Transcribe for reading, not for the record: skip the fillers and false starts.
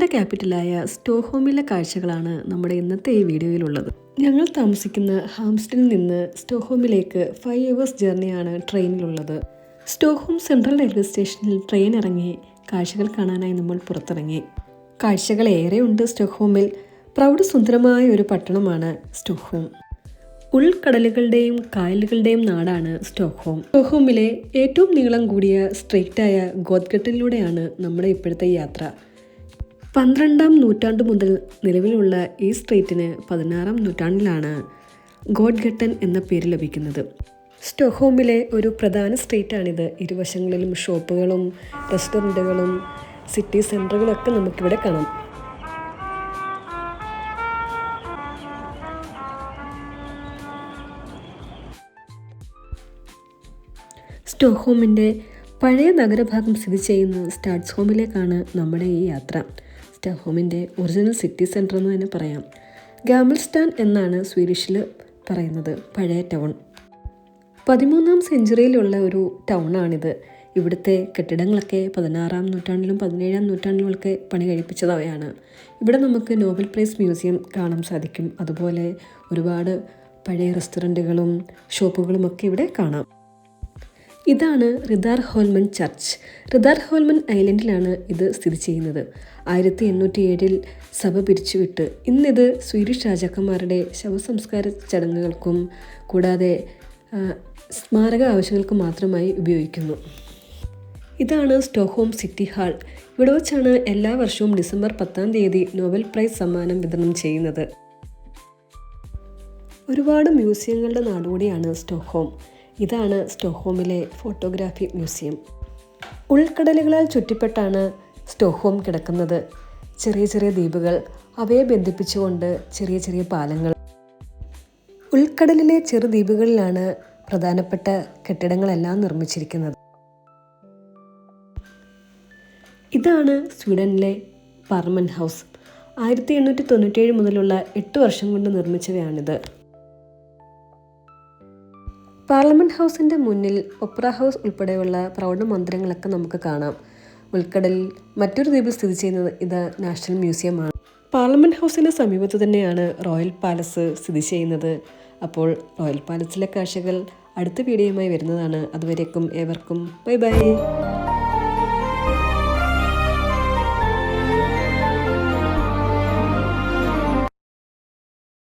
സ്വീഡന്റെ ക്യാപിറ്റലായ സ്റ്റോക്ക്ഹോമിലെ കാഴ്ചകളാണ് നമ്മുടെ ഇന്നത്തെ ഈ വീഡിയോയിലുള്ളത്. ഞങ്ങൾ താമസിക്കുന്ന ഹാംസ്റ്റണിൽ നിന്ന് സ്റ്റോക്ക്ഹോമിലേക്ക് 5 hours ജേർണിയാണ് ട്രെയിനിലുള്ളത്. സ്റ്റോക്ക്ഹോം സെൻട്രൽ റെയിൽവേ സ്റ്റേഷനിൽ ട്രെയിൻ ഇറങ്ങി കാഴ്ചകൾ കാണാനായി നമ്മൾ പുറത്തിറങ്ങി. കാഴ്ചകൾ ഏറെയുണ്ട് സ്റ്റോക്ക്ഹോമിൽ. പ്രൗഢസുന്ദരമായ ഒരു പട്ടണമാണ് സ്റ്റോക്ക്ഹോം. ഉൾക്കടലുകളുടെയും കായലുകളുടെയും നാടാണ് സ്റ്റോക്ക്ഹോം. സ്റ്റോക്ക്ഹോമിലെ ഏറ്റവും നീളം കൂടിയ സ്ട്രെയിറ്റായ ഗോത്ഗട്ടനിലൂടെയാണ് നമ്മുടെ ഇപ്പോഴത്തെ യാത്ര. 12ാം നൂറ്റാണ്ട് മുതൽ നിലവിലുള്ള ഈ സ്ട്രീറ്റിന് 16ാം നൂറ്റാണ്ടിലാണ് ഗോട്ട്ഗട്ടൻ എന്ന പേര് ലഭിക്കുന്നത്. സ്റ്റോക്ക്ഹോമിലെ ഒരു പ്രധാന സ്ട്രീറ്റാണിത്. ഇരുവശങ്ങളിലും ഷോപ്പുകളും റെസ്റ്റോറൻറ്റുകളും സിറ്റി സെൻറ്ററുകളൊക്കെ നമുക്കിവിടെ കാണാം. സ്റ്റോക്ക്ഹോമിൻ്റെ പഴയ നഗരഭാഗം സ്ഥിതി ചെയ്യുന്ന സ്റ്റാഡ്സ്ഹോമിലേക്കാണ് നമ്മുടെ ഈ യാത്ര. സ്റ്റോക്ക്ഹോമിൻ്റെ ഒറിജിനൽ സിറ്റി സെൻറ്റർ എന്ന് തന്നെ പറയാം. ഗാമൽസ്റ്റാൻ എന്നാണ് സ്വീഡിഷിൽ പറയുന്നത്. പഴയ ടൗൺ 13ാം സെഞ്ചുറിയിലുള്ള ഒരു ടൗണാണിത്. ഇവിടുത്തെ കെട്ടിടങ്ങളൊക്കെ 16ാം നൂറ്റാണ്ടിലും 17ാം നൂറ്റാണ്ടിലുമൊക്കെ പണി കഴിപ്പിച്ചവയാണ്. ഇവിടെ നമുക്ക് നോബൽ പ്രൈസ് മ്യൂസിയം കാണാൻ സാധിക്കും. അതുപോലെ ഒരുപാട് പഴയ റെസ്റ്റോറൻറ്റുകളും ഷോപ്പുകളുമൊക്കെ ഇവിടെ കാണാം. ഇതാണ് റിദാർഹോൽമൻ ചർച്ച്. റിദാർഹോൽമൻ ഐലൻഡിലാണ് ഇത് സ്ഥിതി ചെയ്യുന്നത്. 1807 സഭ പിരിച്ചുവിട്ട് ഇന്നിത് സ്വീഡിഷ് രാജാക്കന്മാരുടെ ശവസംസ്കാര ചടങ്ങുകൾക്കും കൂടാതെ സ്മാരക ആവശ്യങ്ങൾക്കും മാത്രമായി ഉപയോഗിക്കുന്നു. ഇതാണ് സ്റ്റോക്ക്ഹോം സിറ്റി ഹാൾ. ഇവിടെ വച്ചാണ് എല്ലാ വർഷവും ഡിസംബർ 10ാം തീയതി നോബൽ പ്രൈസ് സമ്മാനം വിതരണം ചെയ്യുന്നത്. ഒരുപാട് മ്യൂസിയങ്ങളുടെ നാടുകൂടിയാണ് സ്റ്റോക്ക്ഹോം. ഇതാണ് സ്റ്റോക്ക്ഹോമിലെ ഫോട്ടോഗ്രാഫി മ്യൂസിയം. ഉൾക്കടലുകളാൽ ചുറ്റിപ്പെട്ടാണ് സ്റ്റോക്ക്ഹോം കിടക്കുന്നത്. ചെറിയ ചെറിയ ദ്വീപുകൾ, അവയെ ബന്ധിപ്പിച്ചുകൊണ്ട് ചെറിയ ചെറിയ പാലങ്ങൾ. ഉൾക്കടലിലെ ചെറുദ്വീപുകളിലാണ് പ്രധാനപ്പെട്ട കെട്ടിടങ്ങളെല്ലാം നിർമ്മിച്ചിരിക്കുന്നത്. ഇതാണ് സ്വീഡനിലെ പാർലമെൻറ്റ് ഹൗസ്. 1897 മുതലുള്ള 8 വർഷം കൊണ്ട് നിർമ്മിച്ചവയാണിത്. പാർലമെൻറ്റ് ഹൗസിൻ്റെ മുന്നിൽ ഒപ്പറ ഹൗസ് ഉൾപ്പെടെയുള്ള പ്രൗഢ മന്ദിരങ്ങളൊക്കെ നമുക്ക് കാണാം. ഉൾക്കടലിൽ മറ്റൊരു ദ്വീപിൽ സ്ഥിതി ചെയ്യുന്നത് ഇത് നാഷണൽ മ്യൂസിയമാണ്. പാർലമെൻറ്റ് ഹൗസിന് സമീപത്ത് തന്നെയാണ് റോയൽ പാലസ് സ്ഥിതി ചെയ്യുന്നത്. അപ്പോൾ റോയൽ പാലസിലെ കാഴ്ചകൾ അടുത്ത വീഡിയോയുമായി വരുന്നതാണ്. അതുവരേക്കും ഏവർക്കും ബൈ ബൈ.